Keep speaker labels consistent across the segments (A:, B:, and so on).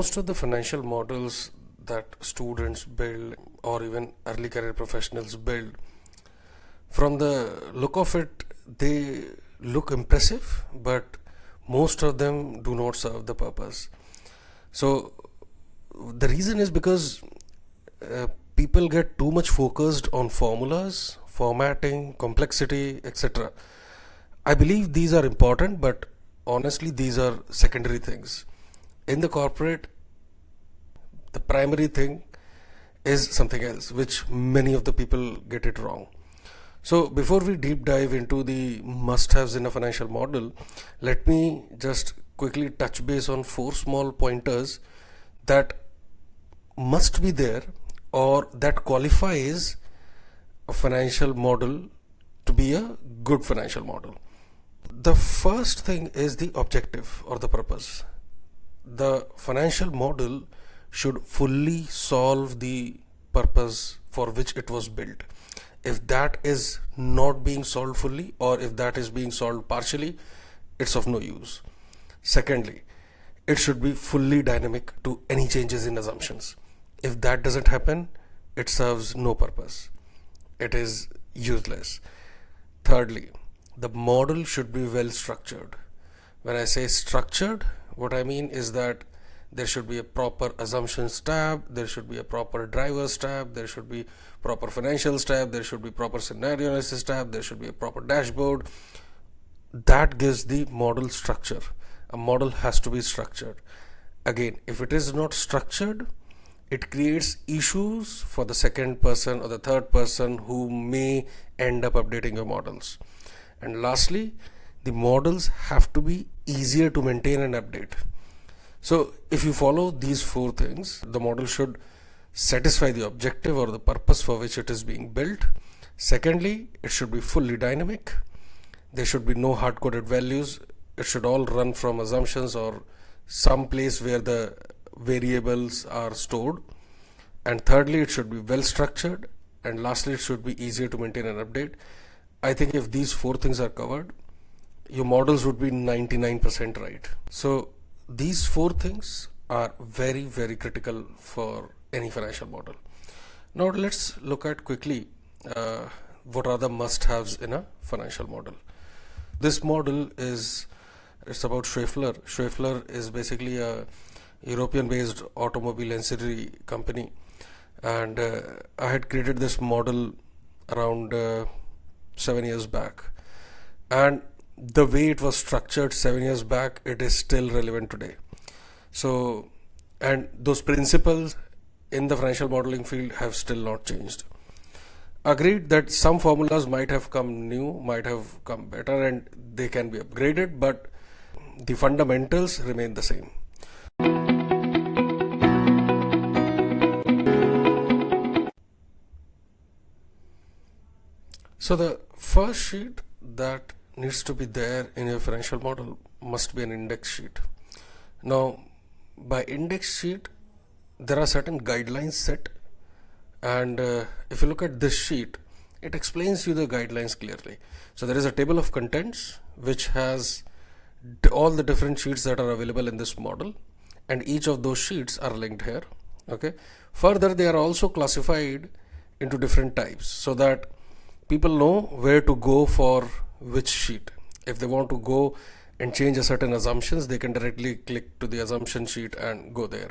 A: Most of the financial models that students build or even early career professionals build, from the look of it, they look impressive, but most of them do not serve the purpose. So the reason is because people get too much focused on formulas, formatting, complexity, etc. I believe these are important, but honestly, these are secondary things. In the corporate, the primary thing is something else, which many of the people get it wrong. So before we deep dive into the must-haves in a financial model, let me just quickly touch base on 4 small pointers that must be there or that qualifies a financial model to be a good financial model. The first thing is the objective or the purpose. The financial model should fully solve the purpose for which it was built. If that is not being solved fully, or if that is being solved partially, it's of no use. Secondly, it should be fully dynamic to any changes in assumptions. If that doesn't happen, it serves no purpose. It is useless. Thirdly, the model should be well structured. When I say structured, what I mean is that there should be a proper assumptions tab, there should be a proper drivers tab, there should be proper financials tab, there should be proper scenario analysis tab, there should be a proper dashboard. That gives the model structure. A model has to be structured. Again, if it is not structured, it creates issues for the second person or the third person who may end up updating your models. And lastly, the models have to be easier to maintain and update. So if you follow these 4 things, the model should satisfy the objective or the purpose for which it is being built. Secondly, it should be fully dynamic. There should be no hard-coded values. It should all run from assumptions or some place where the variables are stored. And thirdly, it should be well structured. And lastly, it should be easier to maintain and update. I think if these 4 things are covered, your models would be 99% right. So these 4 things are very, very critical for any financial model. Now let's look at quickly what are the must-haves in a financial model. This model it's about Schaeffler. Schaeffler is basically a European-based automobile ancillary company, and I had created this model around 7 years back, and the way it was structured 7 years back, it is still relevant today. So, and those principles in the financial modeling field have still not changed. Agreed that some formulas might have come new, might have come better, and they can be upgraded, but the fundamentals remain the same. So the first sheet that needs to be there in your financial model must be an index sheet. Now, by index sheet, there are certain guidelines set, and if you look at this sheet, it explains you the guidelines clearly. So there is a table of contents which has all the different sheets that are available in this model, and each of those sheets are linked here. Okay. Further, they are also classified into different types so that people know where to go for which sheet. If they want to go and change a certain assumptions, they can directly click to the assumption sheet and go there.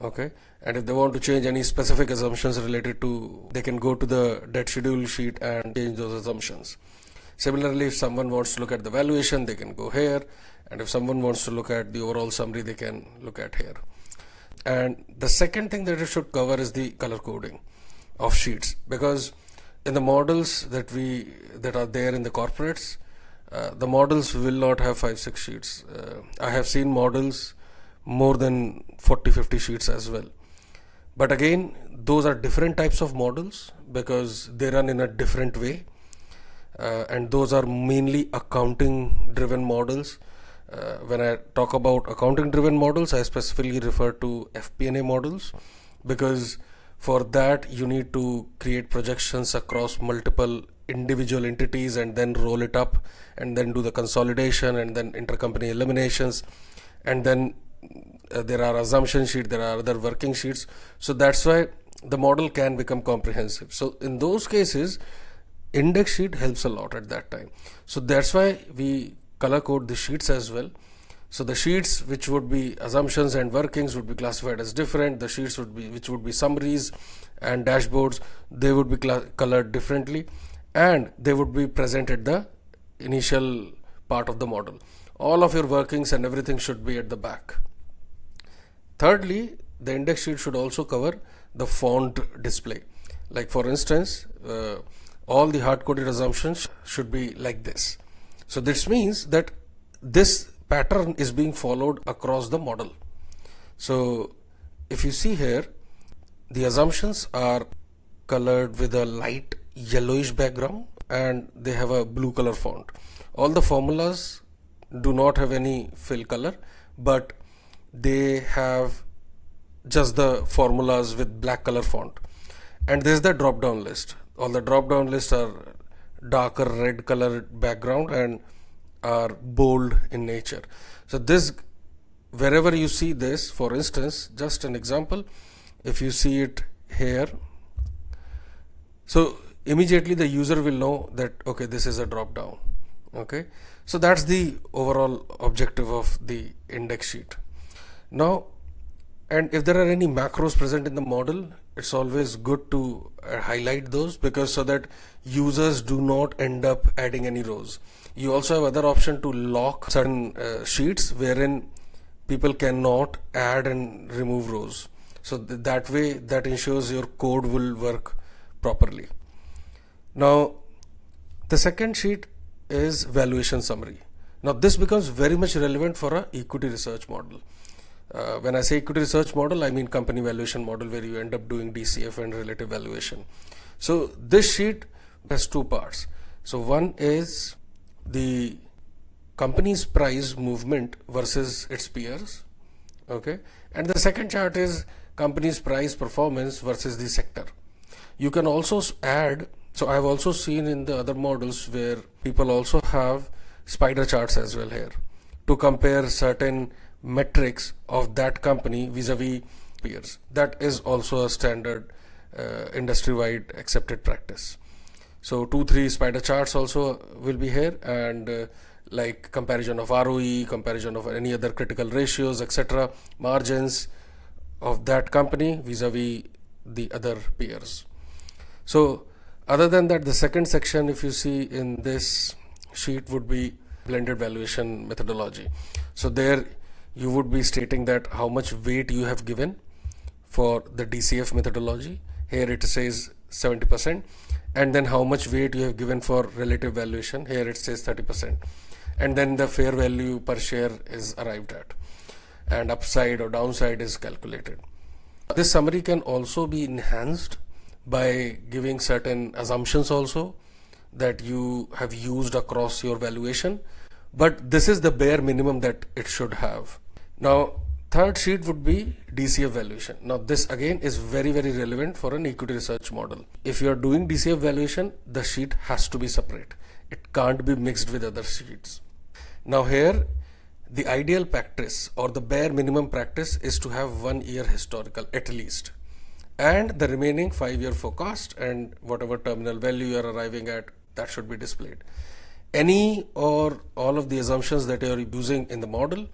A: Okay. And if they want to change any specific assumptions related to, they can go to the debt schedule sheet and change those assumptions. Similarly, if someone wants to look at the valuation, they can go here. And if someone wants to look at the overall summary, they can look at here. And the second thing that it should cover is the color coding of sheets, because in the models that are there in the corporates, the models will not have 5-6 sheets. I have seen models more than 40-50 sheets as well. But again, those are different types of models because they run in a different way. And those are mainly accounting driven models. When I talk about accounting driven models, I specifically refer to FP&A models, because for that you need to create projections across multiple individual entities and then roll it up and then do the consolidation and then intercompany eliminations and then there are assumption sheet, there are other working sheets. So that's why the model can become comprehensive. So in those cases, index sheet helps a lot at that time. So that's why we color code the sheets as well. So the sheets which would be assumptions and workings would be classified as different. The sheets which would be summaries and dashboards, they would be colored differently, and they would be present at the initial part of the model. All of your workings and everything should be at the back. Thirdly, the index sheet should also cover the font display. Like for instance, all the hard-coded assumptions should be like this. So this means that this pattern is being followed across the model. So if you see here, the assumptions are colored with a light yellowish background and they have a blue color font. All the formulas do not have any fill color, but they have just the formulas with black color font. And there's the drop down list. All the drop down lists are darker red colored background and are bold in nature. So this, wherever you see this, for instance, just an example, if you see it here, so immediately the user will know that okay, this is a drop down. Okay, so that's the overall objective of the index sheet. Now, and if there are any macros present in the model, it's always good to highlight those, because so that users do not end up adding any rows. You also have other option to lock certain sheets wherein people cannot add and remove rows. So that way, that ensures your code will work properly. Now, the second sheet is valuation summary. Now this becomes very much relevant for a equity research model. When I say equity research model, I mean company valuation model, where you end up doing DCF and relative valuation. So this sheet has two parts. So one is the company's price movement versus its peers. Okay. And the second chart is company's price performance versus the sector. You can also add, so I've also seen in the other models where people also have spider charts as well here to compare certain metrics of that company vis-a-vis peers. That is also a standard industry-wide accepted practice. So 2-3 spider charts also will be here, and like comparison of ROE, comparison of any other critical ratios, etc., margins of that company vis-a-vis the other peers. So other than that, the second section, if you see in this sheet, would be blended valuation methodology. So there you would be stating that how much weight you have given for the DCF methodology. Here it says 70%, and then how much weight you have given for relative valuation. Here it says 30%, and then the fair value per share is arrived at, and upside or downside is calculated. This summary can also be enhanced by giving certain assumptions also that you have used across your valuation, but this is the bare minimum that it should have. Now, third sheet would be DCF valuation. Now this again is very relevant for an equity research model. If you are doing DCF valuation, the sheet has to be separate. It can't be mixed with other sheets. Now here, the ideal practice or the bare minimum practice is to have 1 year historical at least, and the remaining 5-year forecast and whatever terminal value you are arriving at, that should be displayed. Any or all of the assumptions that you are using in the model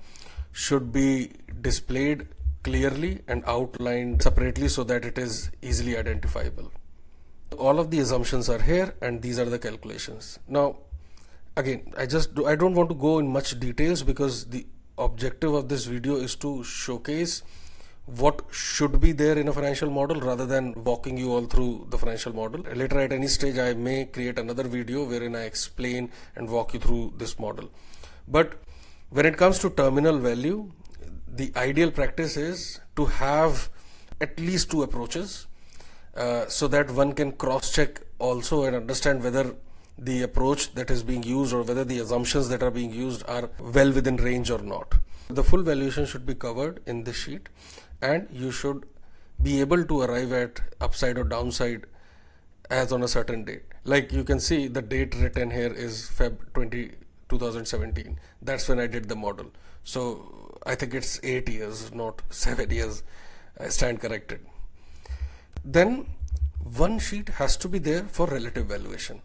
A: should be displayed clearly and outlined separately so that it is easily identifiable. All of the assumptions are here, and these are the calculations. Now again, I don't want to go in much details, because the objective of this video is to showcase what should be there in a financial model rather than walking you all through the financial model. Later at any stage, I may create another video wherein I explain and walk you through this model. But when it comes to terminal value, the ideal practice is to have at least 2 approaches, so that one can cross-check also and understand whether the approach that is being used or whether the assumptions that are being used are well within range or not. The full valuation should be covered in this sheet, and you should be able to arrive at upside or downside as on a certain date. Like you can see, the date written here is Feb 2017. That's when I did the model. So I think it's 8 years, not 7 years. I stand corrected. Then one sheet has to be there for relative valuation.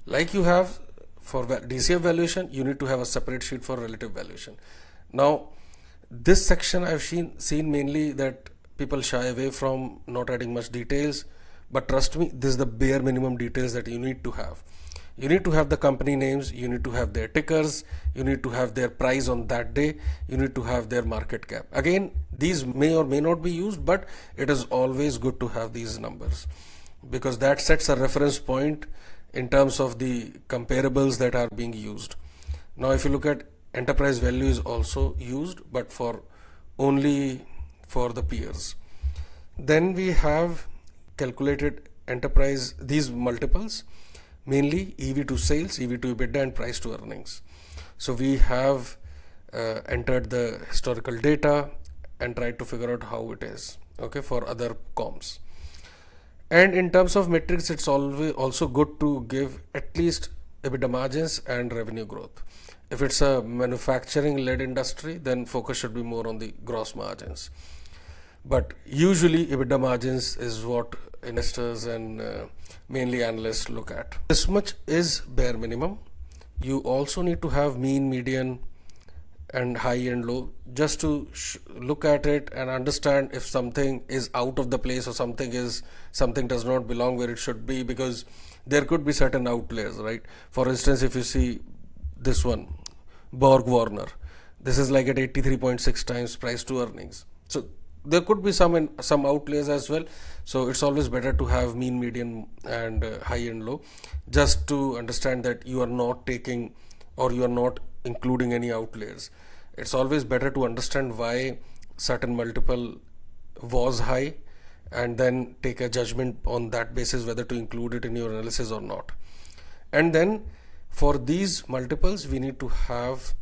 A: Like you have for DCF valuation, you need to have a separate sheet for relative valuation. Now, this section I've seen mainly that people shy away from not adding much details, but trust me, this is the bare minimum details that you need to have. You need to have the company names, you need to have their tickers, you need to have their price on that day, you need to have their market cap. Again, these may or may not be used, but it is always good to have these numbers because that sets a reference point in terms of the comparables that are being used. Now, if you look at enterprise value is also used, but only for the peers. Then we have calculated enterprise, these multiples, mainly EV to sales, EV to EBITDA, and price to earnings. So we have entered the historical data and tried to figure out how it is, okay, for other comps. And in terms of metrics, it's always also good to give at least EBITDA margins and revenue growth. If it's a manufacturing-led industry, then focus should be more on the gross margins. But usually EBITDA margins is what investors and mainly analysts look at. This much is bare minimum. You also need to have mean, median, and high and low just to look at it and understand if something is out of the place or something does not belong where it should be, because there could be certain outliers, right? For instance, if you see this one, Borg Warner, this is like at 83.6 times price to earnings. So there could be some outliers as well. So it's always better to have mean, median, and high and low, just to understand that you are not taking or you are not including any outliers. It's always better to understand why certain multiple was high and then take a judgment on that basis whether to include it in your analysis or not. And then for these multiples, we need to have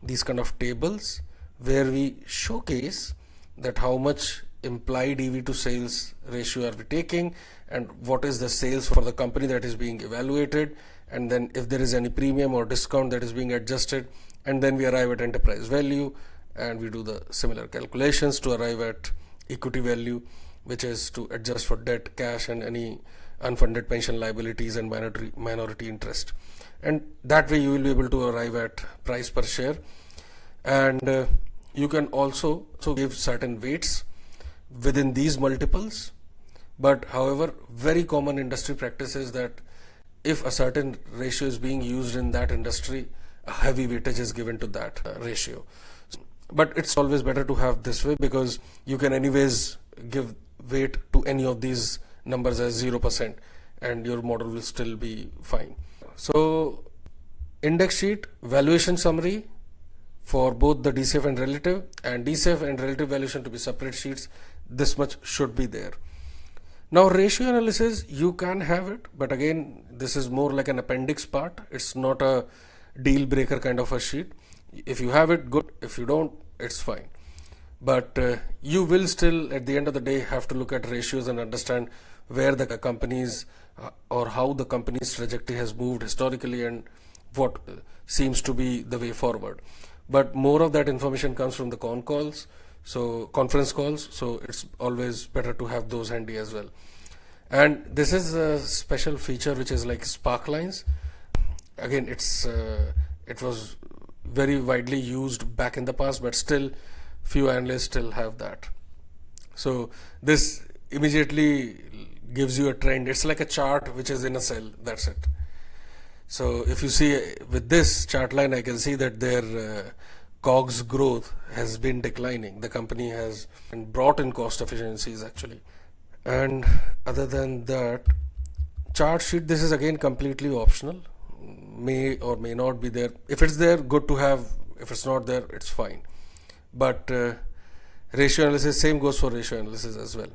A: these kind of tables where we showcase that how much implied EV to sales ratio are we taking and what is the sales for the company that is being evaluated, and then if there is any premium or discount that is being adjusted, and then we arrive at enterprise value and we do the similar calculations to arrive at equity value, which is to adjust for debt, cash, and any unfunded pension liabilities and minority interest. And that way you will be able to arrive at price per share. And you can also give certain weights within these multiples. But however, very common industry practice is that if a certain ratio is being used in that industry, a heavy weightage is given to that ratio. But it's always better to have this way because you can anyways give weight to any of these numbers as 0% and your model will still be fine. So index sheet, valuation summary for both the DCF and DCF and relative valuation to be separate sheets. This much should be there. Now ratio analysis, you can have it, but again, this is more like an appendix part. It's not a deal breaker kind of a sheet. If you have it, good. If you don't, it's fine. But you will still at the end of the day have to look at ratios and understand where the companies or how the company's trajectory has moved historically and what seems to be the way forward. But more of that information comes from the conference calls, so it's always better to have those handy as well. And this is a special feature which is like spark lines. Again, it was very widely used back in the past, but still few analysts still have that. So this immediately gives you a trend. It's like a chart which is in a cell, that's it. So if you see with this chart line, I can see that their COGS growth has been declining. The company has brought in cost efficiencies actually. And other than that, chart sheet, this is again completely optional, may or may not be there. If it's there, good to have. If it's not there, it's fine. But ratio analysis, same goes for ratio analysis as well.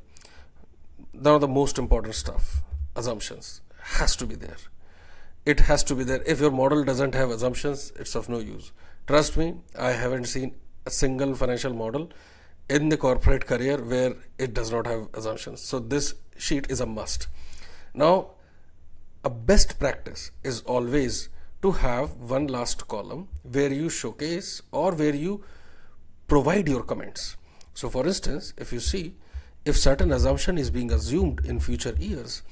A: Now the most important stuff, assumptions, has to be there. It has to be there. If your model doesn't have assumptions, it's of no use. Trust me, I haven't seen a single financial model in the corporate career where it does not have assumptions. So this sheet is a must. Now, a best practice is always to have one last column where you showcase or where you provide your comments. So for instance, if you see, if certain assumption is being assumed in future years,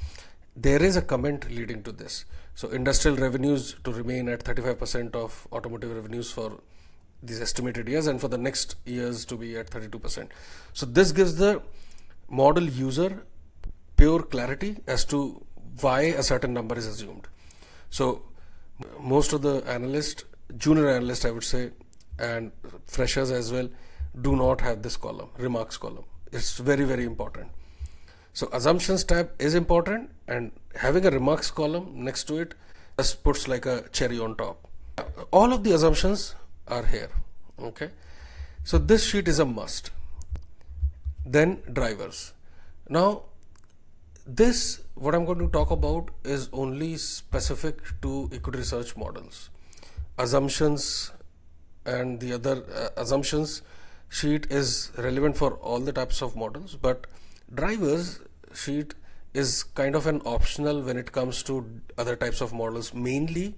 A: there is a comment leading to this. So industrial revenues to remain at 35% of automotive revenues for these estimated years, and for the next years to be at 32%. So this gives the model user pure clarity as to why a certain number is assumed. So most of the analysts, junior analysts I would say, and freshers as well, do not have this column, remarks column. It's very, very important. So assumptions tab is important, and having a remarks column next to it just puts like a cherry on top. All of the assumptions are here. Okay, so this sheet is a must. Then drivers. Now this, what I'm going to talk about, is only specific to equity research models. Assumptions and the other assumptions sheet is relevant for all the types of models, but drivers sheet is kind of an optional when it comes to other types of models, mainly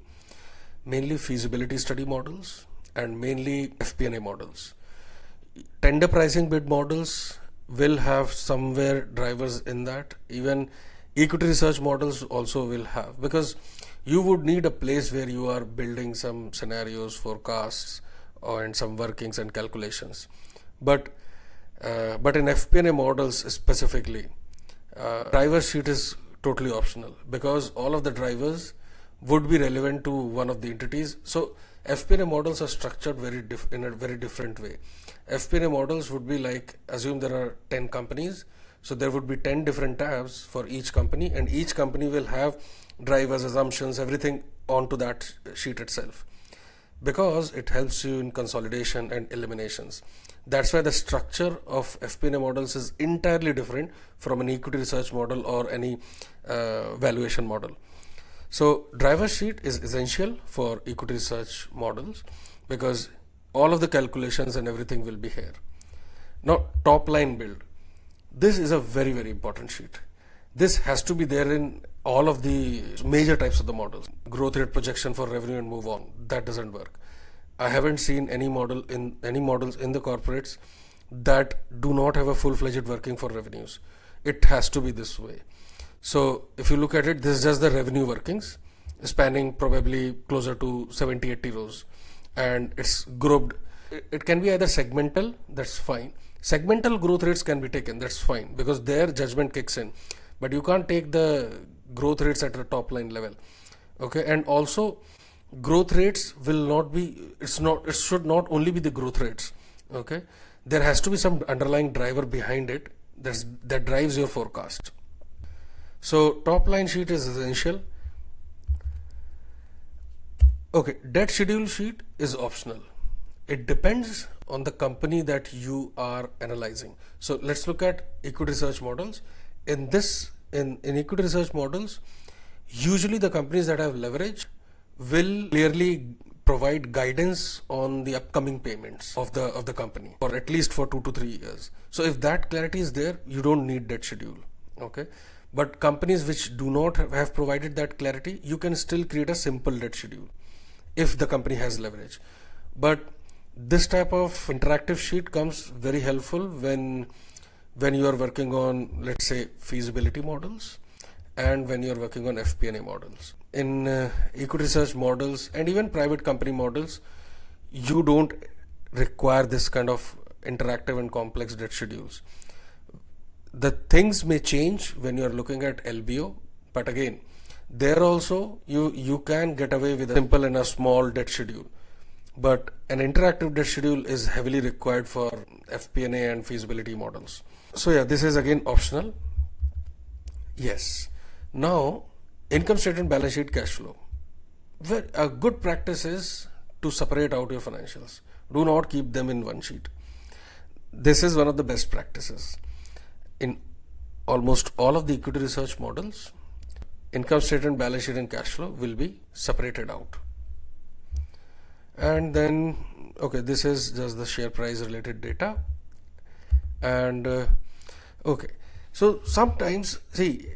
A: feasibility study models and mainly FP&A models. Tender pricing bid models will have somewhere drivers in that. Even equity research models also will have, because you would need a place where you are building some scenarios, forecasts, and some workings and calculations. But in FP&A models specifically, driver sheet is totally optional, because all of the drivers would be relevant to one of the entities. So FP&A models are structured in a very different way. FP&A models would be like, assume there are 10 companies, so there would be 10 different tabs for each company, and each company will have drivers, assumptions, everything onto that sheet itself, because it helps you in consolidation and eliminations. That's why the structure of FP&A models is entirely different from an equity research model or any valuation model. So driver sheet is essential for equity research models, because all of the calculations and everything will be here. Now top line build. This is a very, very important sheet. This has to be there in all of the major types of the models. Growth rate projection for revenue and move on. That doesn't work. I haven't seen any models in the corporates that do not have a full-fledged working for revenues. It has to be this way. So if you look at it, this is just the revenue workings, spanning probably closer to 70-80 rows, and it's grouped. It can be either segmental, that's fine. Segmental growth rates can be taken, that's fine, because their judgment kicks in. But you can't take the growth rates at the top line level. Okay, and also growth rates will not be, it should not only be the growth rates. Okay, there has to be some underlying driver behind it that drives your forecast. So top line sheet is essential. Okay, debt schedule sheet is optional. It depends on the company that you are analyzing. So let's look at equity research models. In equity research models, usually the companies that have leverage will clearly provide guidance on the upcoming payments of the company, or at least for 2 to 3 years. So if that clarity is there, you don't need debt schedule. Okay, but companies which do not have provided that clarity, you can still create a simple debt schedule if the company has leverage. But this type of interactive sheet comes very helpful when you are working on, let's say, feasibility models, and when you are working on FP&A models. In equity research models and even private company models, you don't require this kind of interactive and complex debt schedules. The things may change when you are looking at LBO, but again, there also you can get away with a simple and a small debt schedule. But an interactive debt schedule is heavily required for FP&A and feasibility models. So yeah, this is again optional. Yes. Now, income statement, balance sheet, cash flow. Well, a good practice is to separate out your financials. Do not keep them in one sheet. This is one of the best practices. In almost all of the equity research models, income statement, balance sheet and cash flow will be separated out. And then, okay, this is just the share price related data. And okay, so sometimes, see,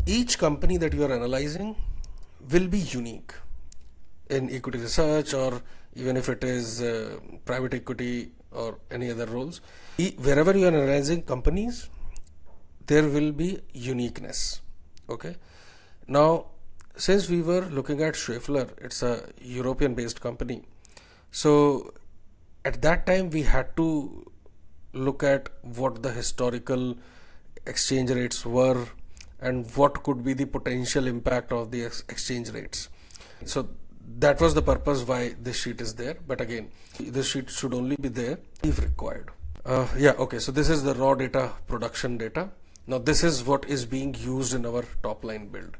A: each company that you are analyzing will be unique. in equity research, or even if it is private equity or any other roles. Wherever you are analyzing companies, there will be uniqueness. Okay. Now, since we were looking at Schaeffler, it's a European based company. So at that time we had to look at what the historical exchange rates were and what could be the potential impact of the exchange rates. So that was the purpose why this sheet is there. But again, this sheet should only be there if required. Okay, so this is the raw data, production data. Now this is what is being used in our top line build.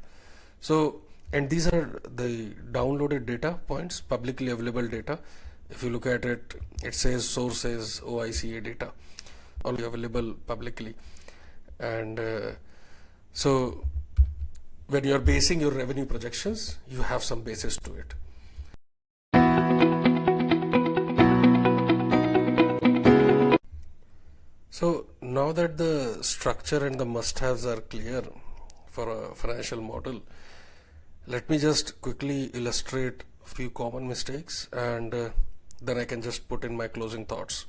A: So, and these are the downloaded data points, publicly available data. If you look at it, it says sources OICA data, all available publicly. And so when you're basing your revenue projections, you have some basis to it. So now that the structure and the must-haves are clear for a financial model, let me just quickly illustrate a few common mistakes, and then I can just put in my closing thoughts.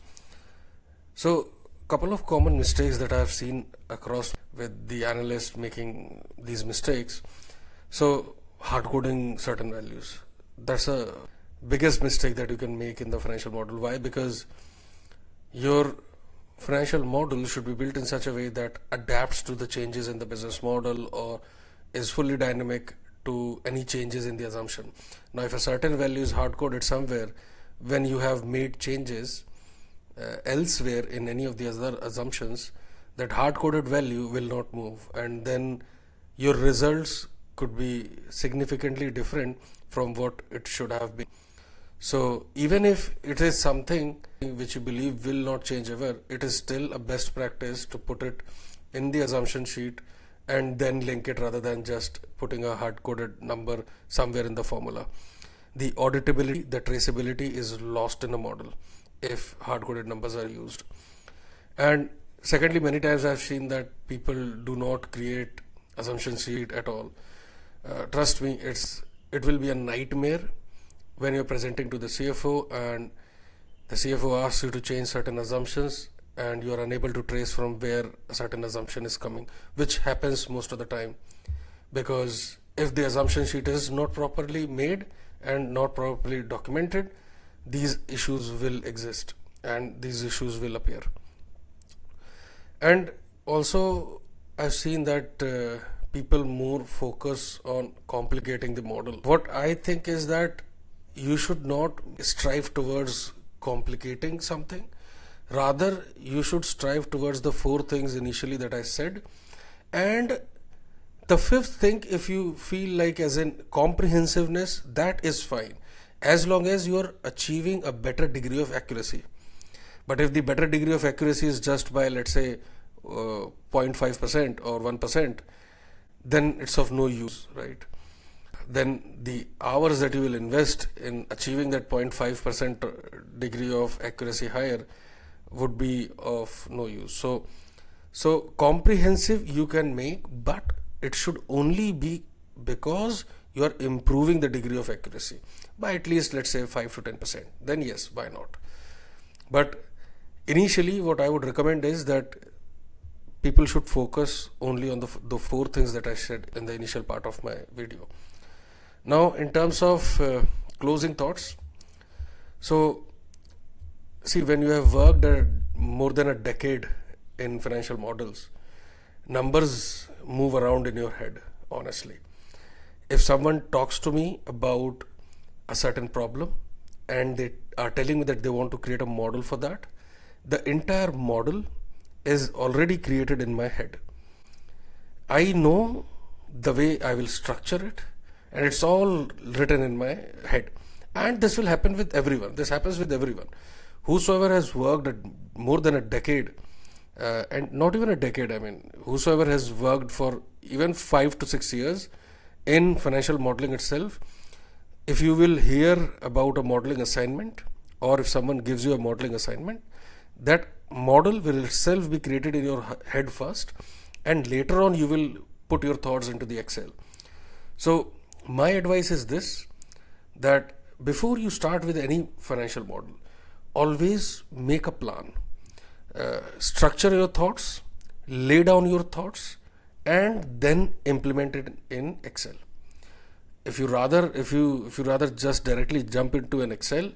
A: So a couple of common mistakes that I've seen across with the analyst making these mistakes. So hard coding certain values. That's a biggest mistake that you can make in the financial model. Why? Because your financial model should be built in such a way that adapts to the changes in the business model or is fully dynamic to any changes in the assumption. Now, if a certain value is hard coded somewhere, when you have made changes elsewhere in any of the other assumptions, that hard coded value will not move, and then your results could be significantly different from what it should have been. So even if it is something which you believe will not change ever, it is still a best practice to put it in the assumption sheet and then link it rather than just putting a hard-coded number somewhere in the formula. The auditability, the traceability is lost in a model if hard-coded numbers are used. And secondly, many times I've seen that people do not create assumption sheet at all. Trust me, it will be a nightmare when you're presenting to the CFO and the CFO asks you to change certain assumptions and you are unable to trace from where a certain assumption is coming, which happens most of the time, because if the assumption sheet is not properly made and not properly documented, these issues will exist and these issues will appear. And also I've seen that people more focus on complicating the model. What I think is that you should not strive towards complicating something. Rather, you should strive towards the 4 things initially that I said. And the 5th thing, if you feel like as in comprehensiveness, that is fine, as long as you are achieving a better degree of accuracy. But if the better degree of accuracy is just by, let's say, 0.5% or 1%, then it's of no use, right? Then the hours that you will invest in achieving that 0.5% degree of accuracy higher would be of no use. So comprehensive you can make, but it should only be because you are improving the degree of accuracy by at least, let's say, 5 to 10%. Then yes, why not? But initially what I would recommend is that people should focus only on the 4 things that I said in the initial part of my video. Now, in terms of closing thoughts, so see, when you have worked more than a decade in financial models, numbers move around in your head, honestly. If someone talks to me about a certain problem and they are telling me that they want to create a model for that, the entire model is already created in my head. I know the way I will structure it, and it's all written in my head. And this will happen with everyone. This happens with everyone. Whosoever has worked more than a decade, and not even a decade, I mean, whosoever has worked for even 5 to 6 years in financial modeling itself, if you will hear about a modeling assignment, or if someone gives you a modeling assignment, that model will itself be created in your head first, and later on you will put your thoughts into the Excel. So my advice is this: that before you start with any financial model, always make a plan, structure your thoughts, lay down your thoughts, and then implement it in Excel. If you rather just directly jump into an Excel,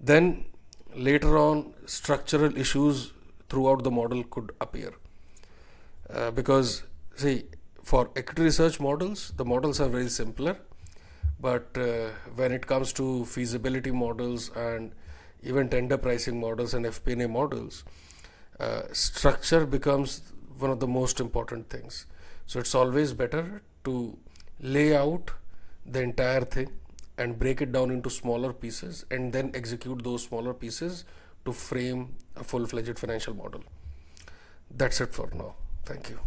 A: then later on structural issues throughout the model could appear. Because see, for equity research models, the models are very simpler, but when it comes to feasibility models and even tender pricing models and FP&A models, structure becomes one of the most important things. So it's always better to lay out the entire thing and break it down into smaller pieces and then execute those smaller pieces to frame a full-fledged financial model. That's it for now. Thank you.